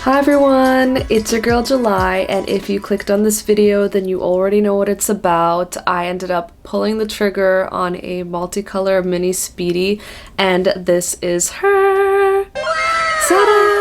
Hi everyone, it's your girl July, and if you clicked on this video then you already know what it's about. I ended up pulling the trigger on a multicolor mini Speedy, and this is her! Ta-da!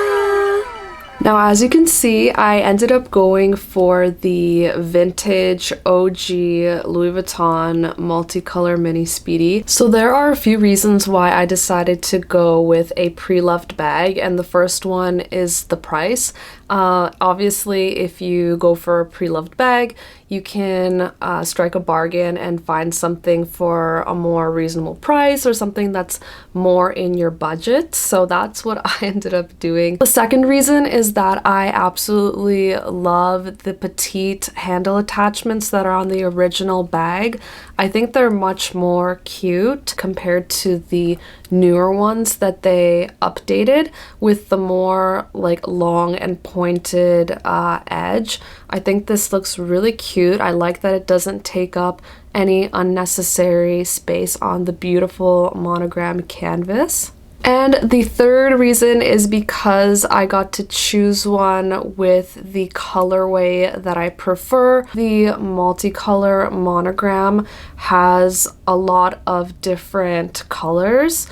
Now, as you can see, I ended up going for the vintage OG Louis Vuitton multicolor mini Speedy. So there are a few reasons why I decided to go with a pre-loved bag, and the first one is the price. Obviously, if you go for a pre-loved bag, you can strike a bargain and find something for a more reasonable price or something that's more in your budget. So that's what I ended up doing. The second reason is that I absolutely love the petite handle attachments that are on the original bag. I think they're much more cute compared to the newer ones that they updated with the more like long and pointed edge. I think this looks really cute. I like that it doesn't take up any unnecessary space on the beautiful monogram canvas. And the third reason is because I got to choose one with the colorway that I prefer. The multicolor monogram has a lot of different colors.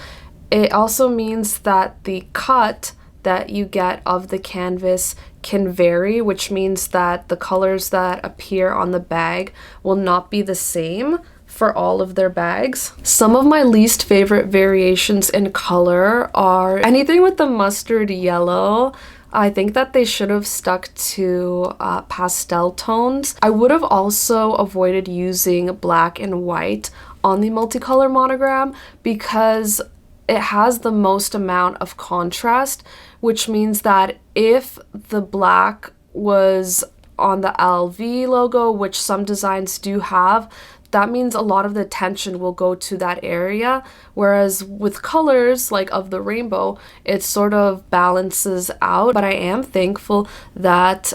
It also means that the cut that you get of the canvas can vary, which means that the colors that appear on the bag will not be the same for all of their bags. Some of my least favorite variations in color are anything with the mustard yellow. I think that they should have stuck to pastel tones. I would have also avoided using black and white on the multicolor monogram because it has the most amount of contrast, which means that if the black was on the LV logo, which some designs do have, that means a lot of the attention will go to that area, whereas with colors like of the rainbow, it sort of balances out. But I am thankful that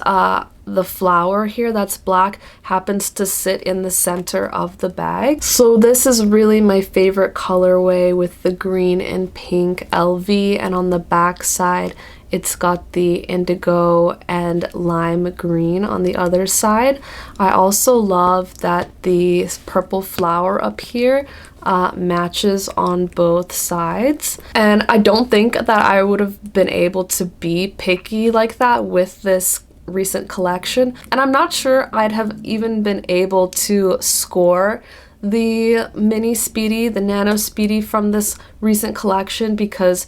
the flower here that's black happens to sit in the center of the bag. So this is really my favorite colorway with the green and pink LV, and on the back side it's got the indigo and lime green on the other side. I also love that the purple flower up here matches on both sides. And I don't think that I would have been able to be picky like that with this recent collection. And I'm not sure I'd have even been able to score the mini Speedy, the Nano Speedy from this recent collection because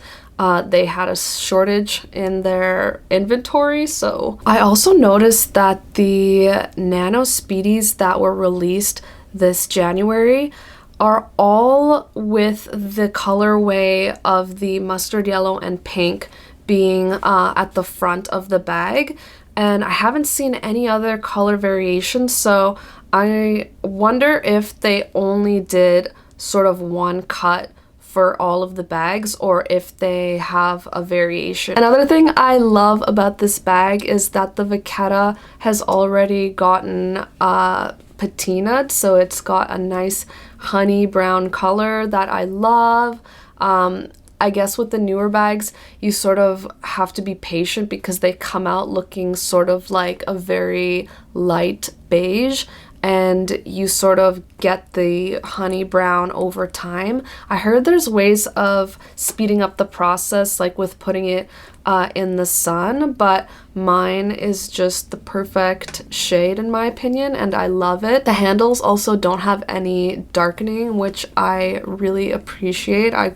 they had a shortage in their inventory. So I also noticed that the Nano Speedies that were released this January are all with the colorway of the mustard yellow and pink being at the front of the bag, and I haven't seen any other color variations, so I wonder if they only did sort of one cut for all of the bags or if they have a variation. Another thing I love about this bag is that the vachetta has already gotten patinaed, so it's got a nice honey brown color that I love. I guess with the newer bags, you sort of have to be patient because they come out looking sort of like a very light beige, and you sort of get the honey brown over time. I heard there's ways of speeding up the process, like with putting it in the sun, but mine is just the perfect shade in my opinion, and I love it. The handles also don't have any darkening, which I really appreciate. I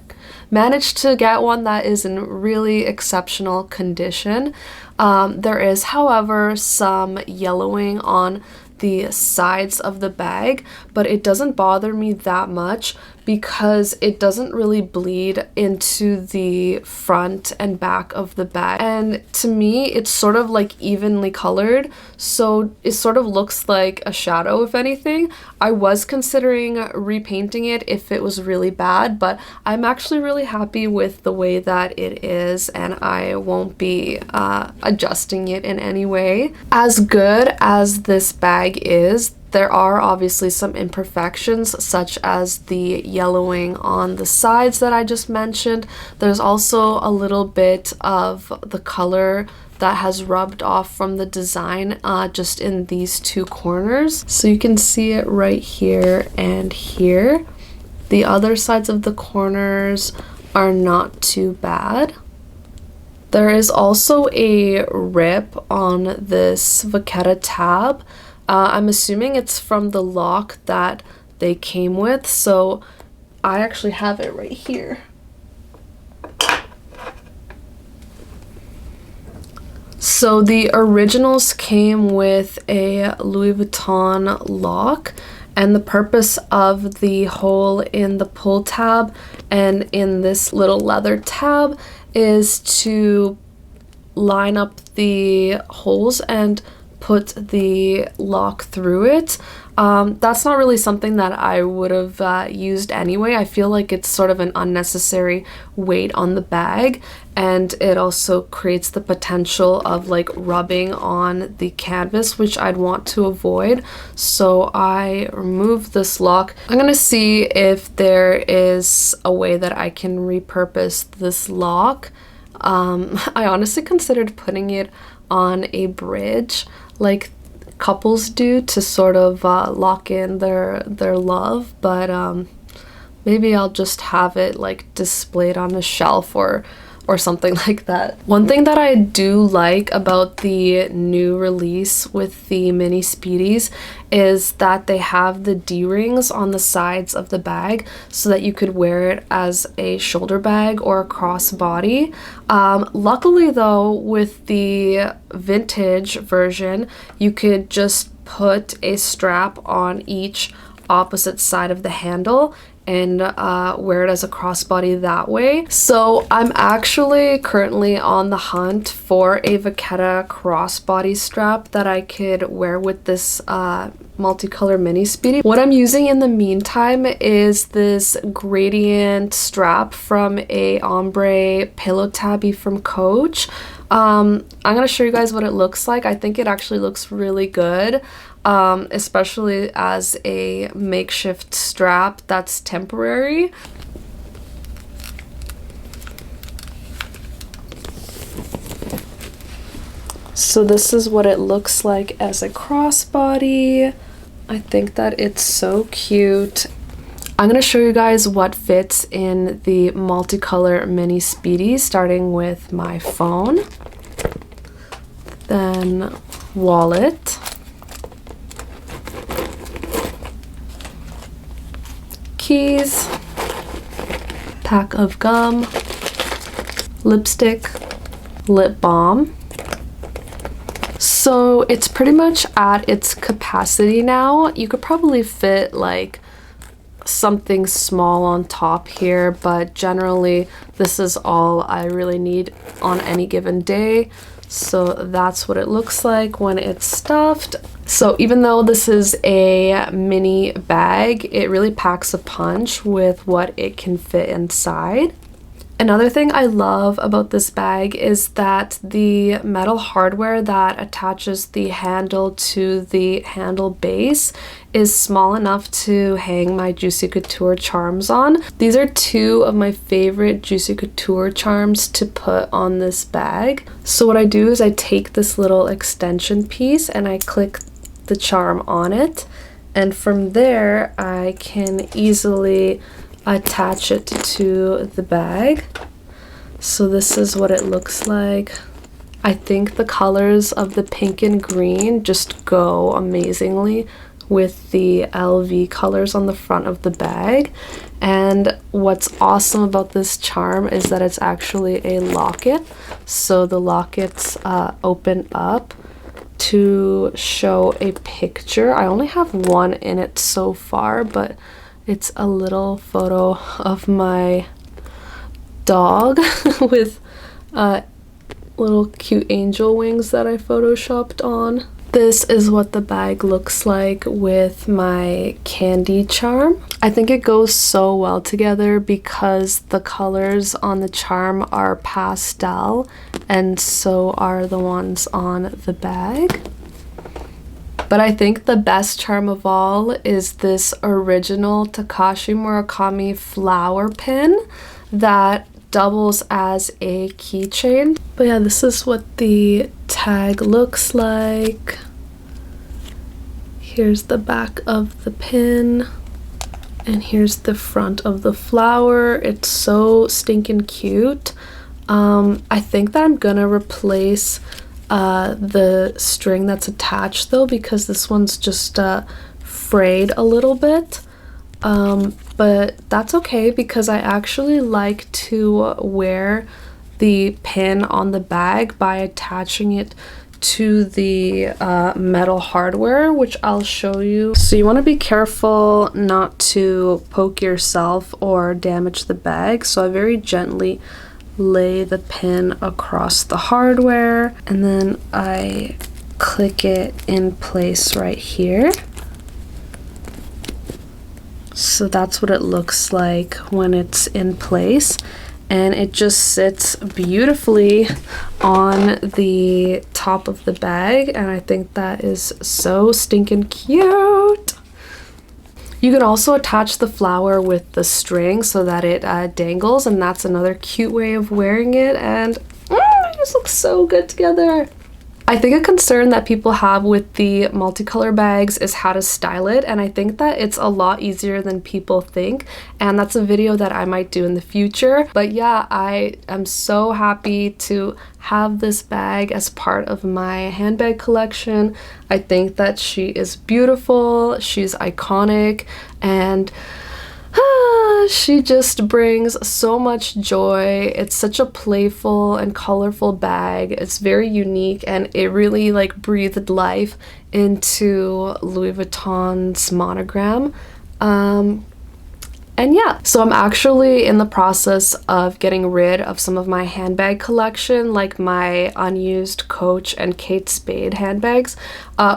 managed to get one that is in really exceptional condition. There is, however, some yellowing on the sides of the bag, but it doesn't bother me that much because it doesn't really bleed into the front and back of the bag. And to me, it's sort of like evenly colored, so it sort of looks like a shadow, if anything. I was considering repainting it if it was really bad, but I'm actually really happy with the way that it is, and I won't be adjusting it in any way. As good as this bag is, there are obviously some imperfections, such as the yellowing on the sides that I just mentioned. There's also a little bit of the color that has rubbed off from the design just in these two corners. So you can see it right here and here. The other sides of the corners are not too bad. There is also a rip on this Vachetta tab. I'm assuming it's from the lock that they came with, so I actually have it right here. So the originals came with a Louis Vuitton lock, and the purpose of the hole in the pull tab and in this little leather tab is to line up the holes and put the lock through it. That's not really something that I would have used anyway. I feel like it's sort of an unnecessary weight on the bag, and it also creates the potential of like rubbing on the canvas, which I'd want to avoid. So I removed this lock. I'm gonna see if there is a way that I can repurpose this lock. I honestly considered putting it on a bridge like couples do to sort of lock in their love, but maybe I'll just have it like displayed on a shelf or something like that. One thing that I do like about the new release with the mini Speedies is that they have the D-rings on the sides of the bag so that you could wear it as a shoulder bag or a crossbody. Luckily though, with the vintage version, you could just put a strap on each opposite side of the handle and wear it as a crossbody that way. So I'm actually currently on the hunt for a Vachetta crossbody strap that I could wear with this multicolor mini Speedy. What I'm using in the meantime is this gradient strap from a ombre pillow tabby from Coach. I'm gonna show you guys what it looks like. I think it actually looks really good. Especially as a makeshift strap that's temporary. So this is what it looks like as a crossbody. I think that it's so cute. I'm going to show you guys what fits in the multicolor mini Speedy, starting with my phone, then wallet, keys, pack of gum, lipstick, lip balm. So it's pretty much at its capacity now. You could probably fit like something small on top here, but generally this is all I really need on any given day. So that's what it looks like when it's stuffed. So even though this is a mini bag, it really packs a punch with what it can fit inside. Another thing I love about this bag is that the metal hardware that attaches the handle to the handle base is small enough to hang my Juicy Couture charms on. These are two of my favorite Juicy Couture charms to put on this bag. So what I do is I take this little extension piece and I click the charm on it, and from there I can easily attach it to the bag. So this is what it looks like. I think the colors of the pink and green just go amazingly with the LV colors on the front of the bag. And what's awesome about this charm is that it's actually a locket. So the lockets open up to show a picture. I only have one in it so far, but it's a little photo of my dog with little cute angel wings that I photoshopped on. This is what the bag looks like with my candy charm. I think it goes so well together because the colors on the charm are pastel and so are the ones on the bag. But I think the best charm of all is this original Takashi Murakami flower pin that doubles as a keychain. But yeah, this is what the tag looks like. Here's the back of the pin. And here's the front of the flower. It's so stinking cute. I think that I'm gonna replace the string that's attached though, because this one's just frayed a little bit. But that's okay because I actually like to wear the pin on the bag by attaching it to the metal hardware, which I'll show you. So you want to be careful not to poke yourself or damage the bag. So I very gently lay the pin across the hardware and then I click it in place right here. So that's what it looks like when it's in place, and it just sits beautifully on the top of the bag, and I think that is so stinking cute. You can also attach the flower with the string so that it dangles, and that's another cute way of wearing it, and it just looks so good together. I think a concern that people have with the multicolor bags is how to style it, and I think that it's a lot easier than people think, and that's a video that I might do in the future. But yeah, I am so happy to have this bag as part of my handbag collection. I think that she is beautiful, she's iconic, and she just brings so much joy. It's such a playful and colorful bag. It's very unique, and it really like breathed life into Louis Vuitton's monogram. And yeah, so I'm actually in the process of getting rid of some of my handbag collection, like my unused Coach and Kate Spade handbags,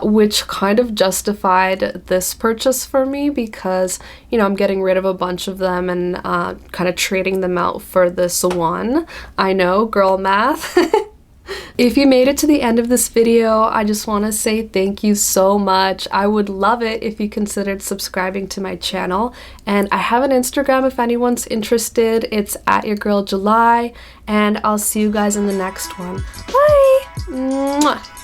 which kind of justified this purchase for me because, you know, I'm getting rid of a bunch of them and kind of trading them out for this one. I know, girl math. If you made it to the end of this video, I just want to say thank you so much. I would love it if you considered subscribing to my channel. And I have an Instagram if anyone's interested. It's @yourgirljuly, and I'll see you guys in the next one. Bye! Mwah.